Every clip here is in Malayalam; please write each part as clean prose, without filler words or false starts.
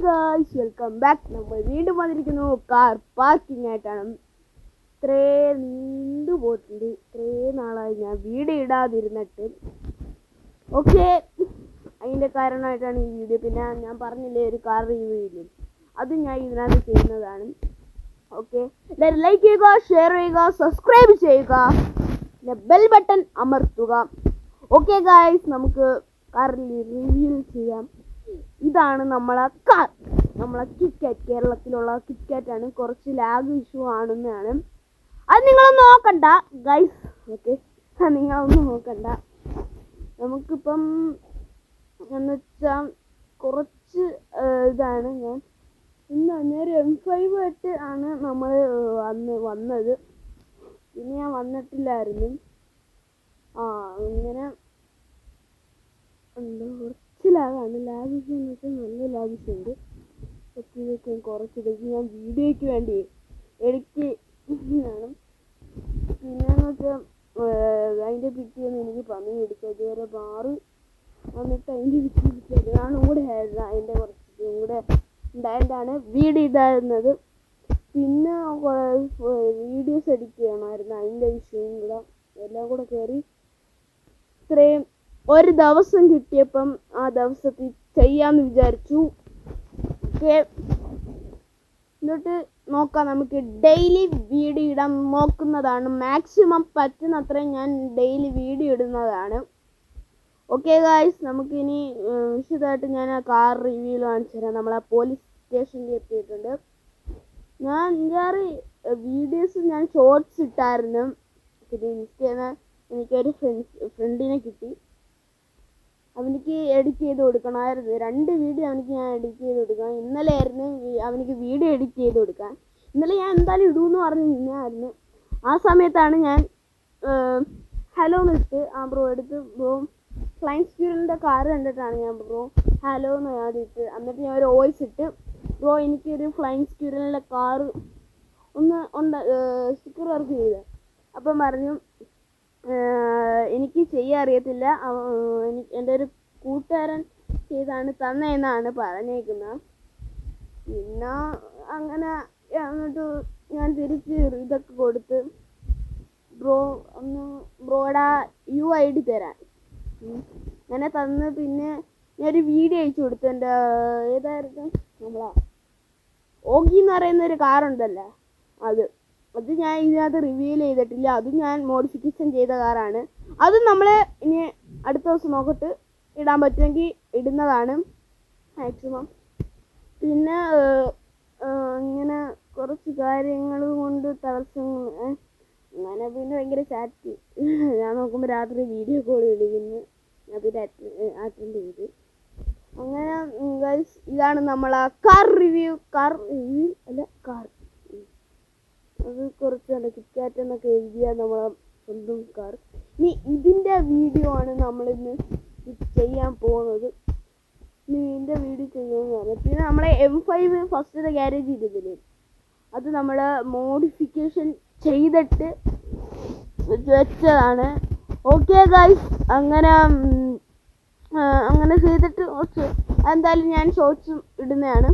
Guys, welcome back. നമ്മൾ വീണ്ടും വന്നിരിക്കുന്നു കാർ പാർക്കിംഗ് ആയിട്ടാണ്. ഇത്രേ നീണ്ടു പോയിട്ടുണ്ട്. ഇത്രേ നാളായി ഞാൻ വീഡിയോ ഇടാതിരുന്നിട്ട്. ഓക്കെ, അതിൻ്റെ കാരണമായിട്ടാണ് ഈ വീഡിയോ. പിന്നെ ഞാൻ പറഞ്ഞില്ലേ ഒരു കാർ റിവ്യൂ ഇല്ലേ, അത് ഞാൻ ഇതിനകത്ത് ചെയ്യുന്നതാണ്. ഓക്കെ, ലൈക്ക് ചെയ്യുക, ഷെയർ ചെയ്യുക, സബ്സ്ക്രൈബ് ചെയ്യുക, പിന്നെ ബെൽ ബട്ടൺ അമർത്തുക. ഓക്കെ ഗായ്സ്, നമുക്ക് കാറിൽ റിവ്യൂ ചെയ്യാം. ഇതാണ് നമ്മളെ കാർ, നമ്മളെ കിറ്റ്കാറ്റ്. കേരളത്തിലുള്ള കിറ്റ്കാറ്റാണ്. കുറച്ച് ലാഗ് ഇഷ്യൂ ആണെന്നാണ്. അത് നിങ്ങളൊന്നും നോക്കണ്ട ഗൈസ്. ഓക്കെ, നിങ്ങളൊന്നും നോക്കണ്ട. നമുക്കിപ്പം എന്ന് വെച്ചാൽ കുറച്ച് ഇതാണ് ഞാൻ ഒരു M5 ആയിട്ട് ആണ് നമ്മൾ വന്നത്. പിന്നെ ഞാൻ വന്നിട്ടില്ലായിരുന്നു. ഇങ്ങനെ എന്താ കുറച്ച് ലാഗാണ്. ലാഗ് എന്ന് വെച്ചാൽ നല്ല ലാഗ് ഉണ്ട്. ഇതൊക്കെ കുറച്ചിടയ്ക്ക് ഞാൻ വീഡിയോയ്ക്ക് വേണ്ടി എഡിറ്റ് ആണ്. പിന്നെന്ന് വെച്ചാൽ അതിൻ്റെ പിറ്റിയൊന്നും എനിക്ക് പണി എടുക്കുക. ഇതുവരെ ബാറ് വന്നിട്ട് അതിൻ്റെ പിറ്റി അതാണ് കൂടെ അതിൻ്റെ കുറച്ചും കൂടെ ഉണ്ടായതാണ് വീഡിയോ ഇതായിരുന്നത്. പിന്നെ വീഡിയോസ് എഡിറ്റ് ചെയ്യണമായിരുന്നു, അതിൻ്റെ വിഷയവും കൂടെ എല്ലാം കൂടെ കയറി ഇത്രയും ഒരു ദിവസം കിട്ടിയപ്പം ആ ദിവസത്തിൽ ചെയ്യാമെന്ന് വിചാരിച്ചു. ഓക്കെ, എന്നിട്ട് നോക്കാം. നമുക്ക് ഡെയിലി വീഡിയോ ഇടാൻ നോക്കുന്നതാണ്. മാക്സിമം പറ്റുന്നത്രയും ഞാൻ ഡെയിലി വീഡിയോ ഇടുന്നതാണ്. ഓക്കെ ഗായ്സ്, നമുക്കിനി വിശദമായിട്ട് ഞാൻ ആ കാർ റിവ്യൂവിൽ കാണിച്ചു തരാം. നമ്മളെ പോലീസ് സ്റ്റേഷനിൽ എത്തിയിട്ടുണ്ട്. ഞാൻ 5-6 വീഡിയോസ് ഞാൻ ഷോർട്സ് ഇട്ടായിരുന്നു. പിന്നെ ഇൻസ്റ്റയിൽ നിന്ന് എനിക്കൊരു ഫ്രണ്ടിനെ കിട്ടി. അവനിക്ക് എഡിറ്റ് ചെയ്ത് കൊടുക്കണമായിരുന്നു. 2 വീഡിയോ അവനിക്ക് ഞാൻ എഡിറ്റ് ചെയ്ത് കൊടുക്കണം. ഇന്നലെ ആയിരുന്നു അവനിക്ക് വീഡിയോ എഡിറ്റ് ചെയ്ത് കൊടുക്കാൻ. ഇന്നലെ ഞാൻ എന്തായാലും ഇടുമെന്ന് പറഞ്ഞ് നിന്നായിരുന്നു. ആ സമയത്താണ് ഞാൻ ഹലോ എന്ന് ഇട്ട് ബ്രോ എടുത്ത് ബ്രോ ഫ്ലൈങ് സ്ക്യൂറിൻ്റെ കാർ കണ്ടിട്ടാണ് ഞാൻ ബ്രോ ഹലോ എന്ന് ആദ്യമിട്ട്. എന്നിട്ട് ഞാൻ ഒരു വോയിസ് ഇട്ട് ബ്രോ എനിക്കൊരു ഫ്ലൈങ് സ്ക്യൂറിൻ്റെ കാർ ഒന്ന് സ്റ്റിക്കർ വർക്ക് ചെയ്ത്. അപ്പം പറഞ്ഞു എനിക്ക് ചെയ്യാൻ അറിയത്തില്ല, എൻ്റെ ഒരു കൂട്ടുകാരൻ ചെയ്താണ് തന്നെയെന്നാണ് പറഞ്ഞേക്കുന്നത്. പിന്നെ അങ്ങനെ എന്നിട്ട് ഞാൻ തിരിച്ച് ഇതൊക്കെ കൊടുത്ത് ബ്രോയുടെ UID തരാൻ അങ്ങനെ തന്ന്. പിന്നെ ഞാനൊരു വീഡിയോ അയച്ചു കൊടുത്തു. എൻ്റെ ഏതായിരുന്നു നമ്മളാ ഓഗി എന്ന് പറയുന്നൊരു കാറുണ്ടല്ലോ, അത് ഞാൻ ഇതിനകത്ത് റിവീൽ ചെയ്തിട്ടില്ല. അത് ഞാൻ മോഡിഫിക്കേഷൻ ചെയ്ത കാറാണ്. അത് നമ്മൾ ഇനി അടുത്ത ദിവസം നോക്കിയിട്ട് ഇടാൻ പറ്റുമെങ്കിൽ ഇടുന്നതാണ് മാക്സിമം. പിന്നെ ഇങ്ങനെ കുറച്ച് കാര്യങ്ങൾ കൊണ്ട് തടസ്സങ്ങൾ അങ്ങനെ. പിന്നെ ഭയങ്കര ചാറ്റ്. ഞാൻ നോക്കുമ്പോൾ രാത്രി വീഡിയോ കോൾ വിളിക്കുന്നു. ഞാൻ പിന്നെ അറ്റൻഡ് ചെയ്ത്. അങ്ങനെ ഗൈസ്, ഇതാണ് നമ്മളെ കാർ റിവ്യൂ. കാർ അത് കുറച്ച് കിറ്റ്കാറ്റ് എന്നൊക്കെ എഴുതിയാൽ നമ്മളെ സ്വന്തം കാർ. ഇനി ഇതിൻ്റെ വീഡിയോ ആണ് നമ്മളിന്ന് ചെയ്യാൻ പോകുന്നത്. ഇതിൻ്റെ വീഡിയോ ചെയ്യുമെന്ന് പറയാം. പിന്നെ നമ്മളെ M5 ഫസ്റ്റ് ഗ്യാരേജ് ചെയ്തതില്ലേ, അത് നമ്മൾ മോഡിഫിക്കേഷൻ ചെയ്തിട്ട് വെച്ചതാണ്. ഓക്കെ ഗൈസ്, അങ്ങനെ ചെയ്തിട്ട് എന്തായാലും ഞാൻ ഷോർട്സും ഇടുന്നതാണ്.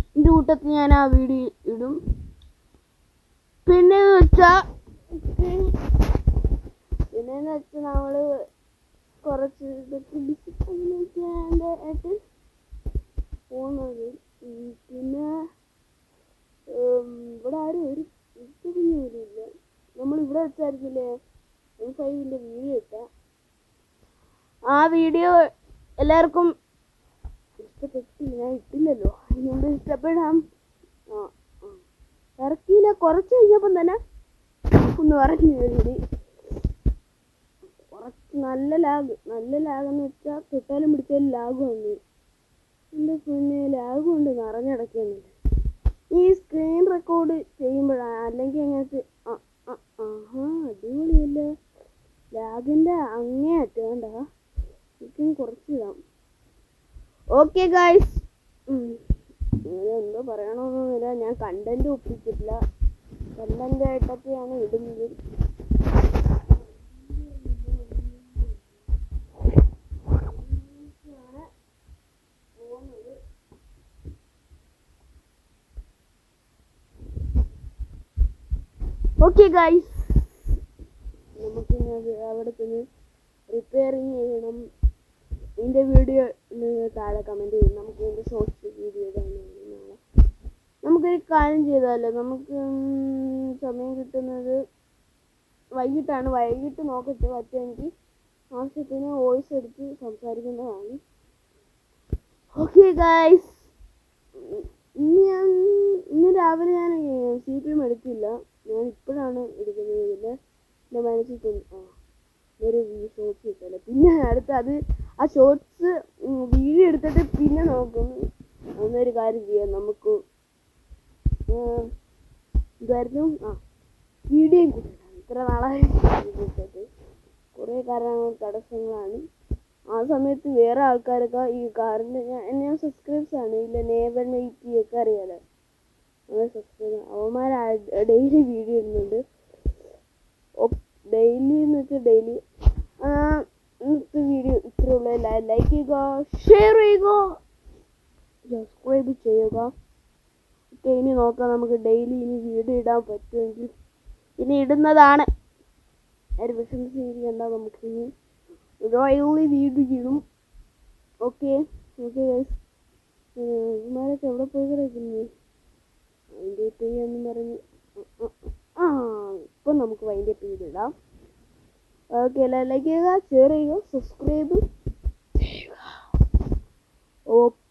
ഇതിൻ്റെ കൂട്ടത്തിൽ ഞാൻ ആ വീഡിയോ ഇടും. പിന്നെന്ന് വെച്ചാൽ നമ്മൾ കുറച്ച് ഇതൊക്കെ ഡിസിപ്ലിനായിട്ട് പോകുന്നത്. പിന്നെ ഇവിടെ ആരും ഒരു ഇല്ല. നമ്മളിവിടെ വെച്ചായിരുന്നില്ലേ M5ൻ്റെ വീഡിയോ ഇട്ട. ആ വീഡിയോ എല്ലാവർക്കും ഇഷ്ടപ്പെട്ടില്ല. ഞാൻ ഇട്ടില്ലല്ലോ, അതിനോട് ഇഷ്ടപ്പെടാം. ഇറക്കിയില്ല, കുറച്ച് കഴിഞ്ഞപ്പം തന്നെ ഒന്ന് പറഞ്ഞു വേണ്ടി. കുറച്ച് നല്ല ലാഗെന്ന് വെച്ചാൽ തൊട്ടാലും പിടിച്ചാലും ലാഗ് വന്നു. എൻ്റെ പിന്നെ ലാഗ് കൊണ്ട് നിറഞ്ഞടക്കുന്നില്ല. ഈ സ്ക്രീൻ റെക്കോർഡ് ചെയ്യുമ്പോഴാണ്, അല്ലെങ്കിൽ അങ്ങനത്തെ അടിപൊളിയല്ലേ. ലാഗിൻ്റെ അങ്ങേയറ്റം വേണ്ട, ശരിക്കും കുറച്ച് ഇടാം. ഓക്കെ ഗായ്സ്, അങ്ങനെ എന്തോ പറയണമെന്നൊന്നുമില്ല. ഞാൻ കണ്ടന്റ് ഒപ്പിച്ചിട്ടില്ല, കണ്ടന്റ് ആയിട്ടൊക്കെയാണ് ഇടുന്നത്. ഓക്കെ ഗൈസ്, നമുക്കിനി അത് അവിടെ തന്നെ റിപ്പയറിങ് ചെയ്യണം. ഇതിൻ്റെ വീഡിയോ താഴെ കമൻറ്റ് ചെയ്യും. നമുക്ക് ഇതിൻ്റെ ഷോർട്സ് വീഡിയോ ഇടാനാണ് നാളെ. നമുക്കൊരു കാര്യം ചെയ്താലോ, നമുക്ക് സമയം കിട്ടുന്നത് വൈകിട്ടാണ്. വൈകിട്ട് നോക്കട്ടെ, പറ്റുമെങ്കിൽ ആവശ്യത്തിന് വോയിസ് എടുത്ത് സംസാരിക്കുന്നതാണ്. ഓക്കെ ഗൈസ്, ഇന്ന് രാവിലെ ഞാൻ CPM എടുത്തില്ല. ഞാൻ ഇപ്പോഴാണ് എടുക്കുന്നത്. എൻ്റെ മനസ്സിൽ ഒരു ഷോർട്സ് കിട്ടില്ല. പിന്നെ അടുത്ത് ആ ഷോർട്സ് വീഡിയോ എടുത്തിട്ട് പിന്നെ നോക്കും. എന്നൊരു കാര്യം ചെയ്യാം, നമുക്ക് ഇതായിരുന്നു വീഡിയോയും കൂട്ടിട്ടാണ്. ഇത്ര നാളായി കൂട്ടിട്ട് കുറേ തടസ്സങ്ങളാണ്. ആ സമയത്ത് വേറെ ആൾക്കാരൊക്കെ ഈ കാറിൻ്റെ ഞാൻ സബ്സ്ക്രൈബ്സാണ്. ഇല്ല നേവർ മെയ്റ്റിയൊക്കെ അറിയാലോ, അങ്ങനെ സബ്സ്ക്രൈബ് അവന്മാർ ഡെയിലി വീഡിയോ ഇടുന്നുണ്ട്. ഡെയിലി എന്ന് വെച്ചാൽ ഡെയിലി ഇന്നത്തെ വീഡിയോ ഇത്രയുള്ള. ലൈക്ക് ചെയ്യുക, ഷെയർ ചെയ്യുക, സബ്സ്ക്രൈബ് ചെയ്യുക. ഓക്കെ, ഇനി നോക്കാം നമുക്ക് ഡെയിലി ഇനി വീഡിയോ ഇടാൻ പറ്റുമെങ്കിൽ ഇനി ഇടുന്നതാണ്. ഒരു ബിസിനസ് ചെയ്യണ്ട, നമുക്ക് ഇനി ഡെയിലി വീഡിയോ ഇടും. ഓക്കെ ഓക്കെ ഗൈസ്, ഇവന്മാരൊക്കെ എവിടെ പോയി കിടക്കുന്നു? വൈൻഡ് അപ്പ് ചെയ്യാന്ന് പറഞ്ഞ് ഇപ്പം നമുക്ക് വൈൻഡ് അപ്പ് ചെയ്തിടാം. ഓക്കെ, ലൈക്ക് ചെയ്യുക, ഷെയർ ചെയ്യുക, സബ്സ്ക്രൈബ് ചെയ്യുക. ഓക്കെ.